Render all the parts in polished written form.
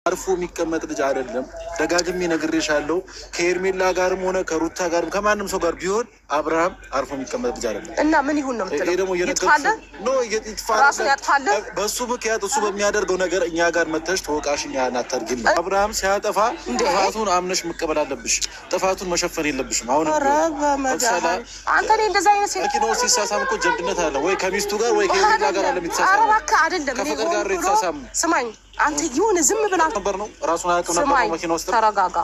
አርፎ የሚቀመጥ ልጅ አይደለም። ደጋግሜ ነግሬሻለሁ። ከኤርሜላ ጋርም ሆነ ከሩታ ጋርም ከማንም ሰው ጋር ቢሆን አብርሃም አርፎ የሚቀመጥ ልጅ አይደለም። እና ምን ይሁን ነው የምትለው? ደግሞ ራሱን ያጥፋል። በሱ ምክንያት እሱ በሚያደርገው ነገር እኛ ጋር መተሽ ተወቃሽኛ አታርጊልን። አብርሃም ሲያጠፋ ጥፋቱን አምነሽ መቀበል አለብሽ። ጥፋቱን መሸፈን የለብሽም። አሁን አንተ ላይ እንደዛ አይነት መኪናው ሲሳሳም እኮ ጀብድነት አለ ወይ ከሚስቱ ጋር ወይ ከኤርሜላ ጋር አለ የሚተሳሳም። አረባካ አይደለም ከፍቅር ጋር የተሳሳም። ስማኝ አንተ ይሁን ዝም ብላ ነበር ነው ራሱን አያውቅም ነበር ነው መኪና ውስጥ። ተረጋጋ።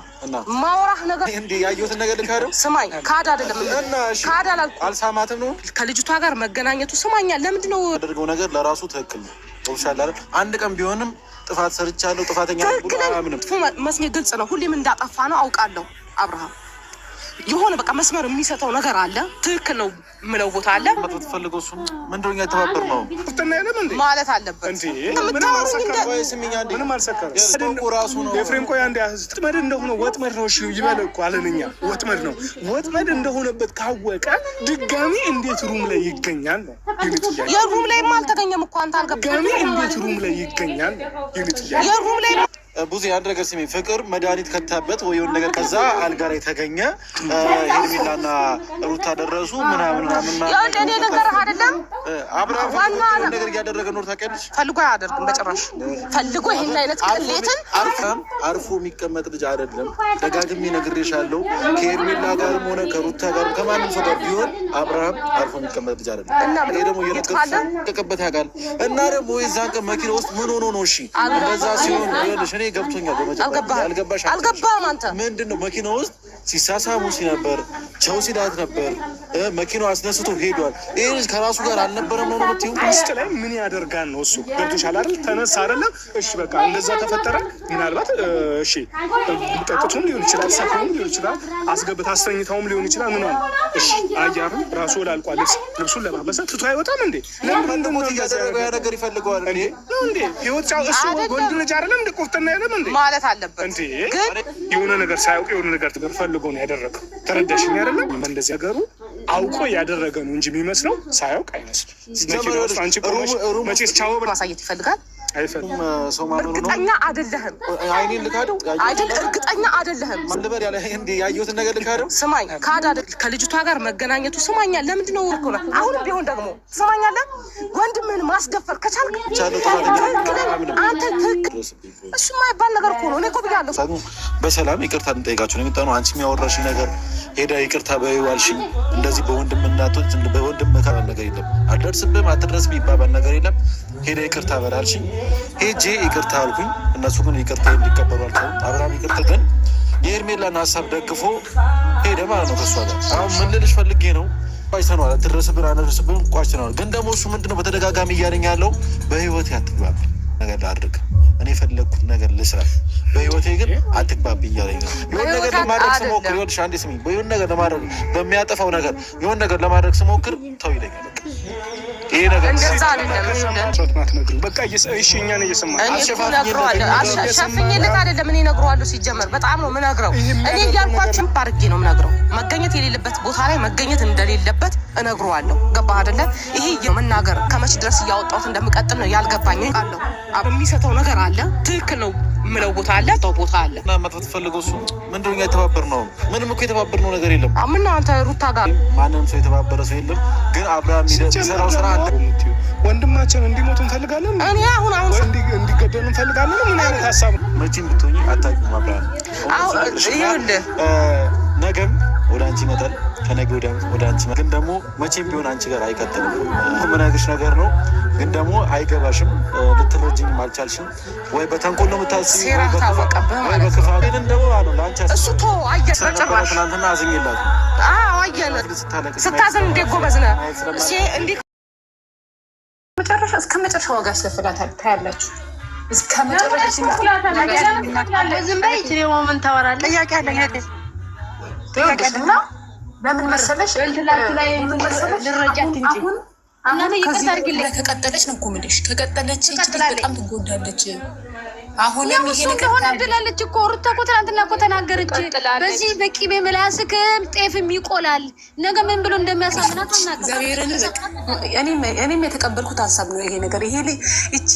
ማውራህ ነገር እንዴ ያየሁትን ነገር ልካደው። ስማኝ ካድ አይደለም እና እሺ ካድ አልሳማትም ነው ከልጅቷ ጋር መገናኘቱ። ስማኛ ለምንድን ነው ያደረገው ነገር ለራሱ ትክክል ነው። ወብሻላ አንድ ቀን ቢሆንም ጥፋት ሰርቻለሁ ጥፋተኛ መስሜ ግልጽ ነው። ሁሌም እንዳጠፋ ነው አውቃለሁ። አብርሃም የሆነ በቃ መስመር የሚሰጠው ነገር አለ። ትክክል ነው ምለው ቦታ አለ። ምትፈልገው እሱ ምንድነው የተባበር ነው ማለት አለበት እንዴ? ምንም አልሰከረም። ስንቁ ራሱ ነው የፍሬም ቆይ አንድ ወጥመድ እንደሆነ ወጥመድ ነው። እሺ ይበል እኮ አለንኛ ወጥመድ ነው። ወጥመድ እንደሆነበት ካወቀ ድጋሚ እንዴት ሩም ላይ ይገኛል ነው ይልጥያ። የሩም ላይ አልተገኘም እኮ አንተ አልገባም። ድጋሚ እንዴት ሩም ላይ ይገኛል ይልጥያ። የሩም ላይ ብዙ አንድ ነገር ስሜ ፍቅር መድኃኒት ከታበት ወይ የሆነ ነገር ከዛ አልጋ ላይ ተገኘ። ሄርሜላና ሩታ ደረሱ ምናምን ያው እኔ ነገር አይደለም። አብርሃም ነገር እያደረገ ነው ታውቂያለሽ። ፈልጎ አያደርግም በጭራሽ። ፈልጎ ይሄን አይነት ቅሌትን አርፎ የሚቀመጥ ልጅ አይደለም። ደጋግሜ ነግሬሻለሁ። ከሄርሜላ ጋርም ሆነ ከሩታ ጋርም ከማንም ሰው ጋር ቢሆን አብርሃም አርፎ የሚቀመጥ ልጅ አይደለም። እኔ ደግሞ እየነገርኩበት ያውቃል። እና ደግሞ የዛን ቀን መኪና ውስጥ ምን ሆኖ ነው? እሺ እንደዛ ሲሆን ይኸውልሽ እኔ ገብቶኛል። አልገባህም አንተ። ምንድነው መኪና ውስጥ ሲሳሳሙ ነበር፣ ቸው ሲላት ነበር። መኪናው አስነስቶ ሄዷል። ይሄ ከራሱ ጋር አልነበረም ነው የምትይው? ውስጥ ላይ ምን ያደርጋል ነው እሱ። ገብቶሻል አይደል? ተነሳ አይደለም? እሺ በቃ እንደዛ ተፈጠረ። ምናልባት እሺ ጠጥቶም ሊሆን ይችላል፣ ሰክሮም ሊሆን ይችላል፣ አስገብታ አስተኝታውም ሊሆን ይችላል። ምን ነው እሺ አያሩ ራሱ ላልቋል። ልብሱን ለማበሳ ትቶ አይወጣም እንዴ? ለምን ደግሞ ያደረገው ያ ነገር ይፈልገዋል እንዴ? ነው እንዴ? ህይወት እሱ ወንድ ልጅ አይደለም እንዴ? ቆፍጠና አይደለም እንዴ ማለት አለበት እንዴ? ግን የሆነ ነገር ሳያውቅ የሆነ ነገር ፈልጎ ነው ያደረገው። ተረዳሽኝ አይደለም? እንደዚህ ነገሩ አውቆ ያደረገ ነው እንጂ የሚመስለው ሳያውቅ አይመስልም። ስለዚህ አንቺ ቆመሽ መቼስ ቻው ማሳየት ይፈልጋል። አይፈልም ሰው ማለት ነው። እርግጠኛ አይደለህም። አይኔን ልካደው አይደል? እርግጠኛ አይደለህም። ማልበር ያለ እንዴ ያየሁትን ነገር ልካደው። ስማኝ ካድ አይደል? ከልጅቷ ጋር መገናኘቱ ስማኛ። ለምንድን ነው እኮ ነው አሁንም ቢሆን ደግሞ ስማኛለህ። ወንድምህን ማስደፈር ከቻልክ አንተ ትክክል። እሱ የማይባል ነገር እኮ ነው። እኔ እኮ ብያለሁ። በሰላም ይቅርታ እንጠይቃችሁ ነው የመጣነው። አንቺ የሚያወራሽ ነገር ሄዳ ይቅርታ በይዋልሽኝ። እንደዚህ በወንድም እናቶች በወንድም መካከል ነገር የለም። አልደርስብህም አትድረስብህ ይባባል ነገር የለም። ሄዳ ይቅርታ በላልሽኝ ሄጄ ይቅርታ አልኩኝ። እነሱ ግን ይቅርታ እንዲቀበሉ አልቻሉም። አብርሃም ይቅርታ ግን የሄርሜላን ሀሳብ ደግፎ ሄደ ማለት ነው ከሷ ጋር። አሁን ምን ልልሽ ፈልጌ ነው ቋጭተነዋል። አትድረስብን አነድርስብን ቋጭተነዋል። ግን ደግሞ እሱ ምንድነው በተደጋጋሚ እያለኝ ያለው በህይወቴ አትግባብ ነገር ላድርግ፣ እኔ የፈለግኩት ነገር ልስራ፣ በህይወቴ ግን አትግባብ እያለኝ ነው። የሆነ ነገር ለማድረግ ስሞክር ይኸውልሽ አንዴ ስሚኝ፣ በሆነ ነገር ለማድረግ በሚያጠፋው ነገር የሆነ ነገር ለማድረግ ስሞክር ተው ይለኛል። ይሄ ነገር እንደዛ አይደለም። በቃ እሺ እኛን እየሰማን አሸፍኝለት አይደለም። እኔ እነግረዋለሁ። ሲጀመር በጣም ነው የምነግረው። እኔ እያልኳቸው አድርጌ ነው የምነግረው። መገኘት የሌለበት ቦታ ላይ መገኘት እንደሌለበት እነግረዋለሁ። ገባህ አይደለ? ይሄ የመናገር ከመቼ ድረስ እያወጣሁት እንደምቀጥል ነው ያልገባኝ። አለው የሚሰጠው ነገር አለ። ትክክል ነው ምለው ቦታ አለ፣ ተው ቦታ አለ። እና መጥፋት ፈልገው እሱ ምንድነው የተባበር ነው? ምንም እኮ የተባበር ነው ነገር የለም። ምን ነው አንተ ሩታ ጋር ማንም ሰው የተባበረ ሰው የለም። ግን አብርሃም የሚሰራው ስራ አለ። ወንድማችን እንዲሞት እንፈልጋለን። እኔ አሁን እንዲገደሉ እንፈልጋለን። ምን አይነት ሀሳብ ነው? መቼም ብትሆኚ አታውቂም። አብርሃም ይኸውልህ ነገም ወደ አንቺ ይመጣል፣ ከነገ ወደ አንቺ ግን ደግሞ መቼም ቢሆን አንቺ ጋር አይቀጥልም። የምነግርሽ ነገር ነው። ግን ደግሞ አይገባሽም፣ ልትረጅኝም አልቻልሽም። ወይ በተንኮል ነው የምታስቢው፣ ወይ በክፋት። ግን ደግሞ አሉ ለአንቺ እሱ ቶ አየህ በጭራሽ ትናንትና አዝኜላት አየህ ስታዘን እንዴት ጎበዝ ነህ። እንዲህ መጨረሻ እስከ መጨረሻ ዋጋ ያስከፍላታል። ታያላችሁ እስከ መጨረሻ ዝም በይ። ምን ታወራለህ? ጥያቄ አለኝ አይደል? ጥያቄና ለምን መሰለሽ ልረጃት እንጂ አሁን ከቀጠለች ነው እኮ የምልሽ። ከቀጠለች በጣም ትጎዳለች። አሁንም ይሄ ነገር ሆነ ብላለች እኮ ሩታ እኮ ትናንትና እኮ ተናገረች። በዚህ በቂቤ ምላስክም ጤፍም ይቆላል ነገ ምን ብሎ እንደሚያሳምናት እግዚአብሔርን እኔም የተቀበልኩት ሀሳብ ነው ይሄ ነገር። ይሄ እቺ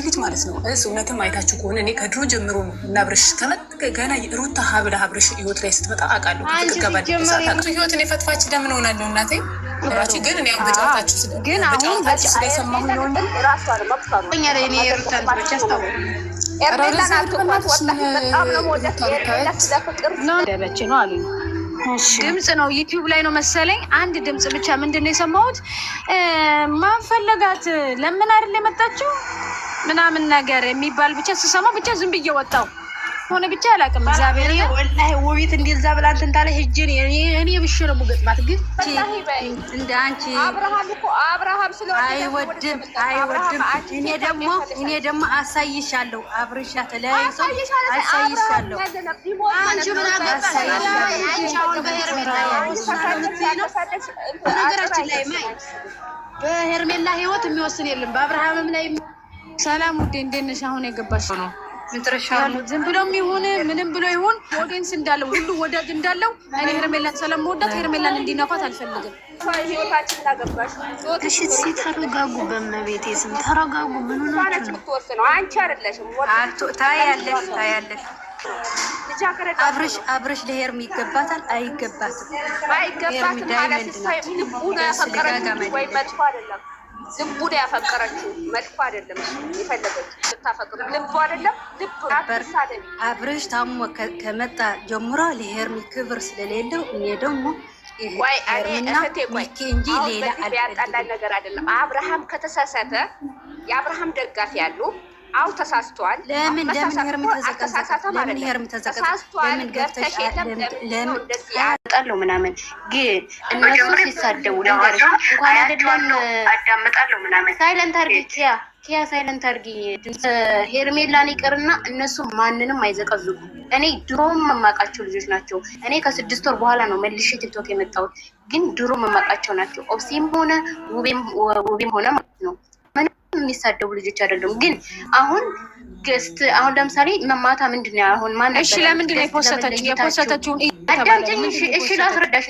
ልጅ ማለት ነው እውነትም አይታችሁ ከሆነ እኔ ከድሮ ጀምሮ ነው እና አብርሽ ገና ሩታ ሀብለ አብርሽ ህይወት ላይ ስትመጣ አውቃለሁ። ህይወትን የፈትፋች ለምን ሆናለሁ እናቴ ራቺ ግን እኔ አሁን በጫወታችሁ ስለሰማሁ ነው እንጂ ራሷን መጥፋት እኔ ሩታን ብቻ አስታውቅ ድምፅ ነው ዩቲዩብ ላይ ነው መሰለኝ። አንድ ድምፅ ብቻ ምንድን ነው የሰማሁት? ማን ፈለጋት ለምን አይደል የመጣችው ምናምን ነገር የሚባል ብቻ ስሰማ ብቻ ዝም ብዬ ወጣሁ። ሆነ ብቻ አላውቅም። እግዚአብሔር ወላሂ ውቢት እንደዛ ብላ እንትን ታለ ሂጅን እኔ ብሽ ነው የምገጥማት። ግን እንደ አንቺ አብርሃም ስለሆነ አይወድም። እኔ ደግሞ አሳይሻለሁ። አብርሻ ተለያዩ አሳይሻለሁ። አንቺ ምን አገባሽ? አንቺ አሁን በነገራችን ላይ ማይ በሄርሜላ ህይወት የሚወስን የለም በአብርሃምም ላይ። ሰላም ውዴ፣ እንዴት ነሽ? አሁን የገባሽ ነው ዝም ብሎም ይሁን ምንም ብሎ ይሁን ኦዲየንስ እንዳለው ሁሉ ወዳጅ እንዳለው እኔ ሄርሜላን ስለምወዳት ሄርሜላን እንዲነኳት አልፈልግም። እሺ ተረጋጉ፣ በመቤቴ ስም ተረጋጉ። ምን ሆናችሁ ነው? አንቺ አይደለሽም ታያለሽ። አብርሽ ለሄርሜ ይገባታል አይገባትም? አይገባትም ማለት ልቡ ነው ያፈቀረችው ወይ መጥፎ አይደለም። ልቡ ነው ያፈቀረችው መጥፎ አይደለም። የፈለገችው ስታፈቅር ልቡ አይደለም ልቡ አበርሳደ አብርሽ ታሞ ከመጣ ጀምሮ ለሄርሜ ክብር ስለሌለው እኔ ደግሞ ወይ እህቴ ቆይ እንጂ ሌላ ያጣላል ነገር አይደለም። አብርሃም ከተሳሳተ የአብርሃም ደጋፊ ያሉ አው ተሳስቷል። ለምን ሄርሜ ተዘቀዘቀ? ለምን ሄርሜ ተዘቀዘቀ? ለምን ገብተሽ ለምን ያጣለው ምናምን ግን እነሱ ሲሳደቡ ነገር እንኳን አይደለም አዳምጣለሁ ምናምን ሳይለንት አርጊ ኪያ ሳይለንት አርጊ። ሄርሜላን ይቅርና እነሱ ማንንም አይዘቀዝቁ። እኔ ድሮም መማቃቸው ልጆች ናቸው። እኔ ከ6 ወር በኋላ ነው መልሼ ቲክቶክ የመጣሁት፣ ግን ድሮ መማቃቸው ናቸው። ኦብሲም ሆነ ውቤም ሆነ ማለት ነው የሚሳደቡ ልጆች አይደሉም። ግን አሁን ገስት አሁን ለምሳሌ መማታ ምንድን ነው አሁን ማን እሺ ለምንድን ነው የፖሰተችው? አዳምጪኝ እሺ ላስረዳሽ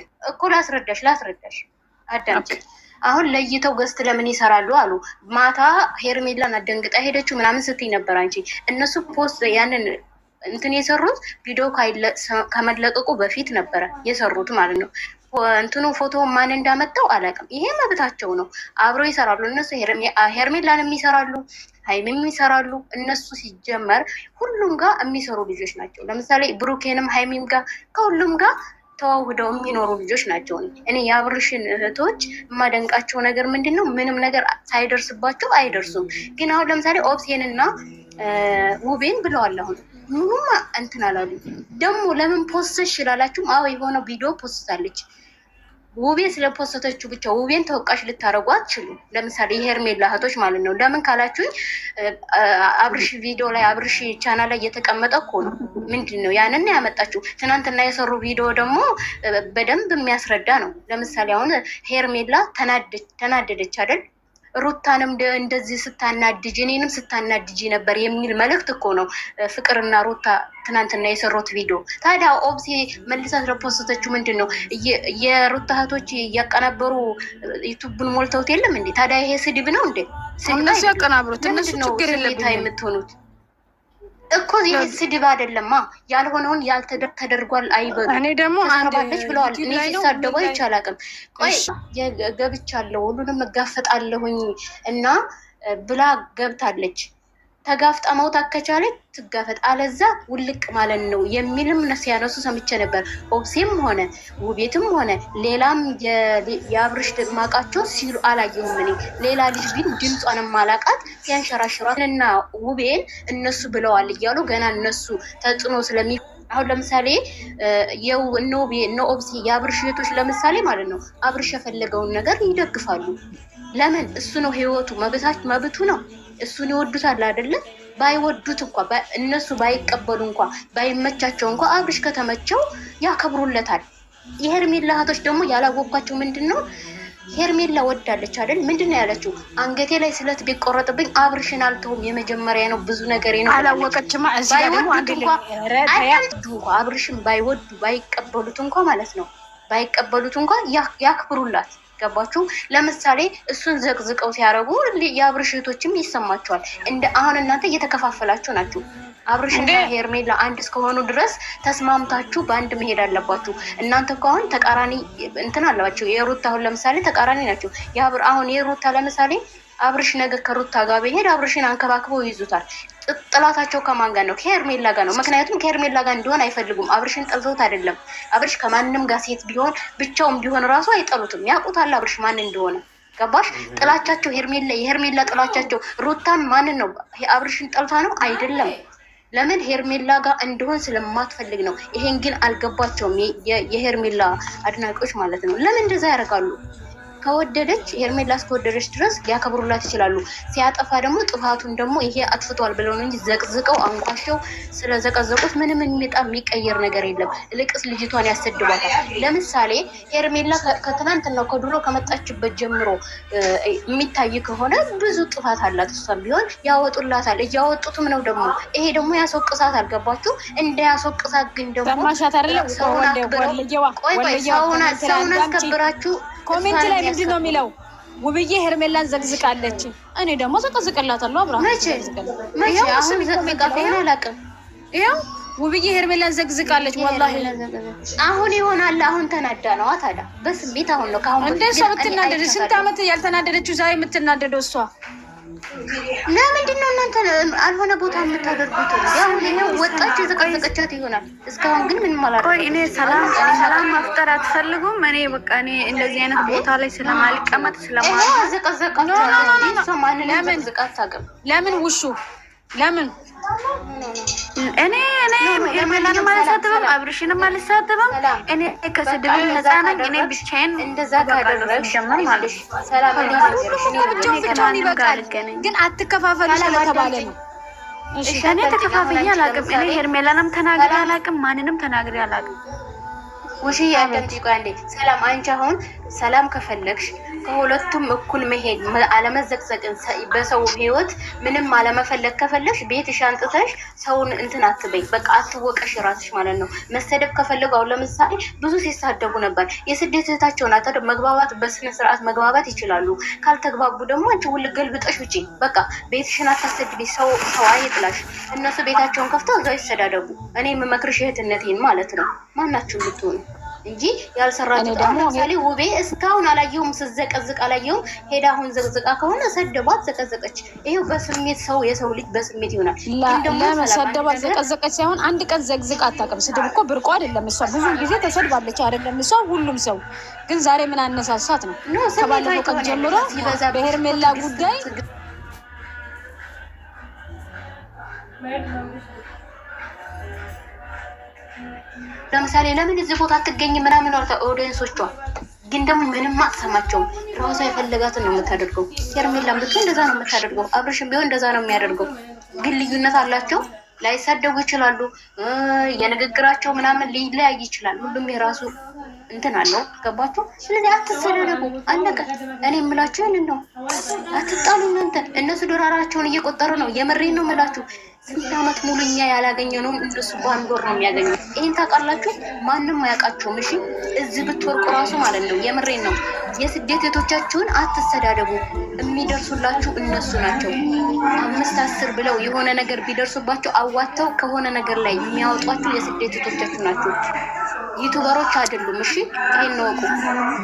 አዳምጪኝ። አሁን ለይተው ገስት ለምን ይሰራሉ አሉ። ማታ ሄርሜላን አደንግጣ ሄደችው ምናምን ስትይ ነበር አንቺ። እነሱ ፖስት ያንን እንትን የሰሩት ቪዲዮ ከመለቀቁ በፊት ነበረ የሰሩት ማለት ነው። እንትኑ ፎቶ ማን እንዳመጣው አላውቅም። ይሄ መብታቸው ነው። አብረው ይሰራሉ እነሱ። ሄርሜላንም ይሰራሉ፣ ሀይሚም ይሰራሉ። እነሱ ሲጀመር ሁሉም ጋር የሚሰሩ ልጆች ናቸው። ለምሳሌ ብሩኬንም ሀይሚም ጋር ከሁሉም ጋር ተዋውደው የሚኖሩ ልጆች ናቸው። እኔ የአብርሽን እህቶች የማደንቃቸው ነገር ምንድን ነው? ምንም ነገር ሳይደርስባቸው አይደርሱም። ግን አሁን ለምሳሌ ኦብሴንና ውቤን ብለዋል። አሁን ምኑም እንትን አላሉ። ደግሞ ለምን ፖስትሽ ይላላችሁም? አዎ የሆነ ቪዲዮ ፖስታለች ውቤ ስለፖስተችው ብቻ ውቤን ተወቃሽ ልታረጉ አትችሉ። ለምሳሌ የሄርሜላ እህቶች ማለት ነው። ለምን ካላችሁኝ አብርሽ ቪዲዮ ላይ አብርሽ ቻናል ላይ እየተቀመጠ እኮ ነው። ምንድን ነው ያንን ያመጣችው? ትናንትና የሰሩ ቪዲዮ ደግሞ በደንብ የሚያስረዳ ነው። ለምሳሌ አሁን ሄርሜላ ተናደደች አይደል? ሩታንም እንደዚህ ስታናድጅ እኔንም ስታናድጅ ነበር የሚል መልእክት እኮ ነው ፍቅርና ሩታ ትናንትና የሰሩት ቪዲዮ። ታዲያ ኦብሲ መልሳ ስለፖስተችው ምንድን ነው የሩታ እህቶች እያቀናበሩ ዩቱብን ሞልተውት የለም እንዴ? ታዲያ ይሄ ስድብ ነው እንዴ? እነሱ ያቀናብሩት እነሱ ችግር የለብኝም የምትሆኑት እኮ ይሄ ስድብ አይደለማ። ያልሆነውን ያልተደርጓል አይበሉ። እኔ ደግሞ አንደባለች ብለዋል። እኔ ሲሳደቡ አይቻላቅም። ቆይ ገብቻለሁ ሁሉንም እጋፈጣለሁኝ እና ብላ ገብታለች። ተጋፍጣ መውጣት ከቻለች ትጋፈጥ፣ አለዛ ውልቅ ማለት ነው የሚልም ሲያነሱ ሰምቼ ነበር። ኦብሴም ሆነ ውቤትም ሆነ ሌላም የአብርሽ ማቃቸው ሲሉ አላየሁም። እኔ ሌላ ልጅ ግን ድምጿን ማላቃት ሲያንሸራሽሯት እና ውቤን እነሱ ብለዋል እያሉ ገና እነሱ ተጽዕኖ ስለሚ አሁን ለምሳሌ እነ ኦብሴ የአብርሽ ቤቶች ለምሳሌ ማለት ነው አብርሽ የፈለገውን ነገር ይደግፋሉ። ለምን? እሱ ነው ህይወቱ፣ መብቱ ነው። እሱን ይወዱታል አይደለም? ባይወዱት እንኳ እነሱ ባይቀበሉ እንኳ ባይመቻቸው እንኳ አብርሽ ከተመቸው ያከብሩለታል። የሄርሜላ እህቶች ደግሞ ያላወቋቸው ምንድን ነው ሄርሜላ ወዳለች አይደል? ምንድነው ያለችው? አንገቴ ላይ ስለት ቢቆረጥብኝ አብርሽን አልተውም፣ የመጀመሪያ ነው፣ ብዙ ነገር ነው አላወቀችማ። እዚህ ጋር ደግሞ አንድ አብርሽን ባይወዱ ባይቀበሉት እንኳን ማለት ነው ባይቀበሉት እንኳን ያክብሩላት። ገባችሁ? ለምሳሌ እሱን ዘቅዝቀው ሲያረጉ የአብርሽ እህቶችም ይሰማቸዋል። እንደ አሁን እናንተ እየተከፋፈላችሁ ናችሁ። አብርሽና ሄርሜላ አንድ እስከሆኑ ድረስ ተስማምታችሁ በአንድ መሄድ አለባችሁ። እናንተ እኮ አሁን ተቃራኒ እንትን አለባችሁ። የሩታ አሁን ለምሳሌ ተቃራኒ ናቸው። አሁን የሩታ ለምሳሌ አብርሽ ነገ ከሩታ ጋር ቢሄድ አብርሽን አንከባክበው ይይዙታል። ጥላታቸው ከማን ጋር ነው? ከሄርሜላ ጋር ነው። ምክንያቱም ከሄርሜላ ጋር እንዲሆን አይፈልጉም። አብርሽን ጠልተውት አይደለም። አብርሽ ከማንም ጋር ሴት ቢሆን ብቻውም ቢሆን ራሱ አይጠሉትም። ያውቁታል አብርሽ ማን እንደሆነ። ገባሽ? ጥላቻቸው የሄርሜላ ጥላቻቸው ሩታን ማንን ነው? አብርሽን ጠልታ ነው አይደለም። ለምን ሄርሜላ ጋር እንደሆን ስለማትፈልግ ነው። ይሄን ግን አልገባቸውም የሄርሜላ አድናቂዎች ማለት ነው። ለምን እንደዛ ያደርጋሉ? ከወደደች ሄርሜላ እስከወደደች ድረስ ሊያከብሩላት ይችላሉ። ሲያጠፋ ደግሞ ጥፋቱን ደግሞ ይሄ አጥፍቷል ብለው ነው እንጂ ዘቅዝቀው አንቋሸው ስለዘቀዘቁት ምንም የሚቀየር ነገር የለም። ልቅስ ልጅቷን ያሰድባታል። ለምሳሌ ሄርሜላ ከትናንትናው ከድሮ ከመጣችበት ጀምሮ የሚታይ ከሆነ ብዙ ጥፋት አላት። እሷም ቢሆን ያወጡላታል። እያወጡትም ነው ደግሞ ይሄ ደግሞ ያስወቅሳት። አልገባችሁ? እንደ ያስወቅሳት ግን ደግሞ ሰውን አስከብራችሁ ኮሜንት ላይ ምንድን ነው የሚለው? ውብዬ ሄርሜላን ዘግዝቃለች። እኔ ደግሞ ዘቀዝቅላታለሁ። አብራ መቼ አሁን ዘግዝቃለሁ አላውቅም። ይኸው ውብዬ ሄርሜላን ዘግዝቃለች። ወላሂ አሁን ይሆናል። አሁን ተናዳ ነው ታዲያ በስሜት አሁን ነው። ካሁን እንደ እሷ ብትናደድ ስንት ዓመት ያልተናደደችው ዛሬ የምትናደደው እሷ ለምንድን ነው እናንተ አልሆነ ቦታ የምታደርጉት? ያው ይሄው ወጣች ዘቀዘቀቻት ይሆናል። እስካሁን ግን ምን ማለት ነው? እኔ ሰላም መፍጠር አትፈልጉም? እኔ በቃ እኔ እንደዚህ አይነት ቦታ ላይ ስለማልቀመጥ ስለማልቀመጥ ዘቀዘቃቻት። ማንንም ዘቀዘቃት። ለምን ውሹ ለምን እኔ ሄርሜላንም አልሳደብም፣ አብርሽንም አልሳደብም። እኔ ከስድብ ነፃ ነኝ። እኔ ብቻዬን እንደዛ ካደረግሽ ጀመር ማለት ሰላም ብቻውን ይበቃል። ግን አትከፋፈሉ ስለተባለ ነው። እኔ ተከፋፍዬ አላውቅም። እኔ ሄርሜላንም ተናግሬ አላውቅም፣ ማንንም ተናግሬ አላውቅም። ወሺ ያደምጪ አንዴ ሰላም። አንቺ አሁን ሰላም ከፈለግሽ ከሁለቱም እኩል መሄድ አለመዘቅዘቅን በሰው ህይወት ምንም አለመፈለግ ከፈለግሽ ቤትሽ አንጥተሽ ሰውን እንትን አትበይ። በቃ አትወቀሽ ራስሽ ማለት ነው። መሰደብ ከፈለጉ አሁን ለምሳሌ ብዙ ሲሳደቡ ነበር። የስደት እህታቸው ናት። መግባባት በስነ ስርዓት መግባባት ይችላሉ። ካልተግባቡ ደግሞ አንቺ ውል ገልብጠሽ ውጪ። በቃ ቤትሽን አታሰድቢ። ሰው አይጥላሽ። እነሱ ቤታቸውን ከፍተው እዛው ይሰዳደቡ። እኔ የምመክርሽ እህትነቴን ማለት ነው። ማናችሁ ልትሆኑ እንጂ ያልሰራችሁ ደግሞ ለምሳሌ ውቤ እስካሁን አላየሁም፣ ስዘቀዝቅ አላየሁም። ሄዳ አሁን ዘቅዝቃ ከሆነ ሰደባት፣ ዘቀዘቀች። ይሄው በስሜት የሰው ልጅ በስሜት ይሆናል። ለመሰደባት ዘቀዘቀች ሳይሆን አንድ ቀን ዘቅዝቃ አታውቅም። ስድብ እኮ ብርቋ አይደለም። እሷ ብዙ ጊዜ ተሰድባለች አይደለም እሷ ሁሉም ሰው። ግን ዛሬ ምን አነሳሳት ነው? ከባለፈው ቀን ጀምሮ በሄርሜላ ጉዳይ ለምሳሌ ለምን እዚህ ቦታ አትገኝ ምናምን አልታ ኦዲየንሶቿ ግን ደግሞ ምንም አትሰማቸውም። ራሷ የፈለጋትን ነው የምታደርገው። ሄርሜላም ብትሆን እንደዛ ነው የምታደርገው። አብርሽም ቢሆን እንደዛ ነው የሚያደርገው። ግን ልዩነት አላቸው። ላይሳደቡ ይችላሉ። የንግግራቸው ምናምን ሊለያይ ይችላል። ሁሉም የራሱ እንትን አለው። ገባችሁ? ስለዚህ አትሰደቡ። አለቀ። እኔ የምላችሁ ይሄንን ነው። አትጣሉ እናንተ። እነሱ ዶላራቸውን እየቆጠሩ ነው። የምሬን ነው የምላችሁ። ስንት ዓመት ሙሉ እኛ ያላገኘነውን እነሱ በአንድ ወር ነው የሚያገኙት። ይህን ታውቃላችሁ? ማንም አያውቃችሁም። እሺ እዚህ ብትወርቁ ራሱ ማለት ነው። የምሬን ነው። የስደት እህቶቻችሁን አትሰዳደቡ። የሚደርሱላችሁ እነሱ ናቸው። 5 10 ብለው የሆነ ነገር ቢደርሱባቸው አዋተው ከሆነ ነገር ላይ የሚያወጧችሁ የስደት እህቶቻችሁ ናቸው። ዩቱበሮች አይደሉም። እሺ ይሄን ነው እኮ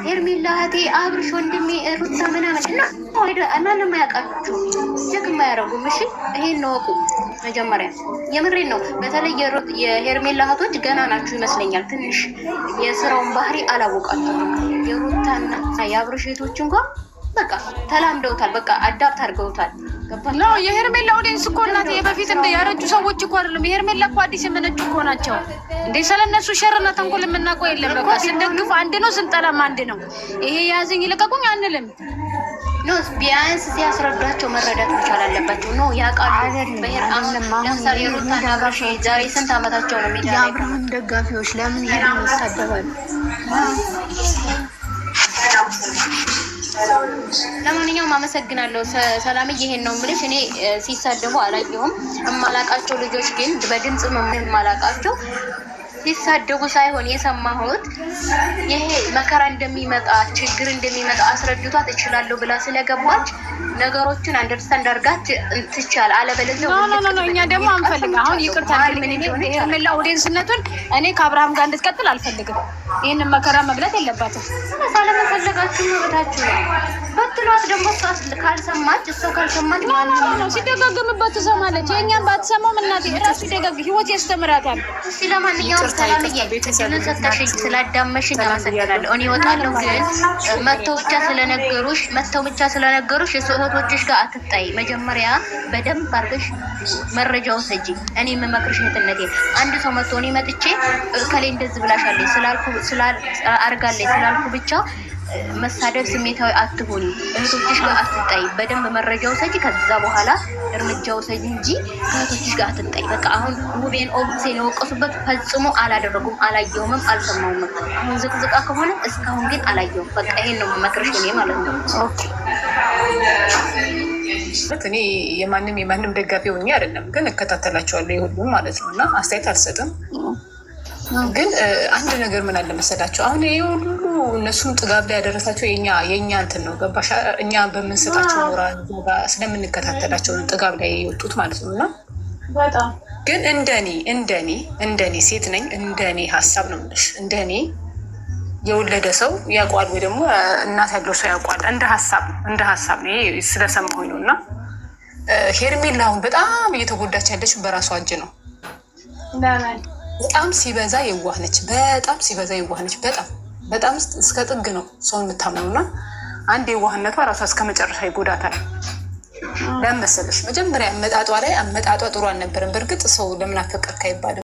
ሄርሜላ እህቴ፣ አብርሽ ወንድሜ፣ ሩታ ምናምን እና ማንም አያውቃችሁ ጀግማ ያደረጉም። እሺ ይሄን ነው እኮ መጀመሪያ የምሬን ነው። በተለይ የሄርሜላ እህቶች ገና ናችሁ ይመስለኛል። ትንሽ የስራውን ባህሪ አላወቃችሁም። የሩታና የአብርሽ እህቶች እንኳን በቃ ተላምደውታል። በቃ አዳፕት አድርገውታል። ነው የሄርሜላ ኦዲየንስ እኮ እናት የበፊት እንደ ያረጁ ሰዎች እኮ አይደሉም። የሄርሜላ እኮ አዲስ የመነጩ እኮ ናቸው። እንዴ ስለነሱ ሸርና ተንኮል የምናውቀው የለም። በቃ ስንደግፍ አንድ ነው፣ ስንጠላም አንድ ነው። ይሄ ያዘኝ ይለቀቁኝ አንልም። ኖ ቢያንስ ሲያስረዷቸው መረዳት መቻል አለባቸው። ኖ ያውቃሉ። ለምሳሌ ሩታ አብርሽ ዛሬ ስንት ዓመታቸው ነው? ሚዲያ ላይ የአብርሃም ደጋፊዎች ለምን ይሄን ይሳደባሉ? ለማንኛውም አመሰግናለሁ ሰላምዬ። ይሄን ነው የምልሽ። እኔ ሲሳደቡ አላየሁም። የማላቃቸው ልጆች ግን በድምጽ የማላቃቸው ሲሳደቡ ሳይሆን የሰማሁት ይሄ መከራ እንደሚመጣ ችግር እንደሚመጣ አስረድቷት እችላለሁ ብላ ስለገባች ነገሮችን አንደርስታንድ አድርጋት ትቻል። አለበለዚያ ኖ እኛ ደግሞ አንፈልግ። አሁን ይቅርታ ሄርሜላ ኦዲየንስነቱን እኔ ከአብርሃም ጋር እንድትቀጥል አልፈልግም። ይህንን መከራ መብላት የለባትም። ሳለመፈለጋችሁ መብታችሁ ነው። በትሏት ደግሞ ካልሰማች እሷ ካልሰማች ኖ ሲደጋግምበት ትሰማለች። የእኛም ባትሰማው እናቴ እራሱ ሲደጋግ ህይወት ያስተምራታል። እስቲ ለማንኛውም ሰላምዬ እድሉን ሰጥተሽኝ ስላዳመሽኝ አመሰግናለሁ። እኔ እወጣለሁ፣ ግን መተው ብቻ ስለነገሩሽ እህቶችሽ ጋር አትጣይ። መጀመሪያ በደንብ አድርገሽ መረጃ ወሰጂ። እኔ የምመክርሽ እህትነቴ አንድ ሰው መጥቶ እኔ መጥቼ ከሌ እንደዚህ ብላሻለች አርጋለች ስላልኩ ብቻ መሳደብ ስሜታዊ አትሆኒ። እህቶችሽ ጋር አትጣይ። በደንብ መረጃ ወሰጂ። ከዛ በኋላ እርምጃ ወሰጂ እንጂ ከእህቶችሽ ጋር አትጣይ። በቃ አሁን ውቤን ኦብሴን የወቀሱበት ፈጽሞ አላደረጉም፣ አላየውምም፣ አልሰማውም። አሁን ዝቅዝቃ ከሆነ እስካሁን ግን አላየውም። በቃ ይሄን ነው መክረሽ እኔ ማለት ነው። እኔ የማንም ደጋፊ ሆኜ አይደለም፣ ግን እከታተላቸዋለሁ የሁሉም ማለት ነው። እና አስተያየት አልሰጥም። ግን አንድ ነገር ምን አለ መሰላቸው፣ አሁን ይሄ ሁሉ እነሱም ጥጋብ ላይ ያደረሳቸው የኛ እንትን ነው። ገባሽ? እኛ በምንሰጣቸው ሞራል ስለምንከታተላቸው ጥጋብ ላይ የወጡት ማለት ነው። እና በጣም ግን እንደኔ ሴት ነኝ፣ እንደኔ ሀሳብ ነው የምልሽ። እንደኔ የወለደ ሰው ያውቋል፣ ወይ ደግሞ እናት ያለው ሰው ያውቋል። እንደ ሀሳብ ነው ይሄ ስለሰማሁኝ ነው። እና ሄርሜላ አሁን በጣም እየተጎዳች ያለች በራሷ እጅ ነው። በጣም ሲበዛ የዋህ ነች። በጣም እስከ ጥግ ነው ሰውን የምታምነው። እና አንድ የዋህነቷ ራሷ እስከ መጨረሻ ይጎዳታል። ለምን መሰለሽ? መጀመሪያ አመጣጧ ጥሩ አልነበረም። በእርግጥ ሰው ለምን አፈቀርክ አይባልም።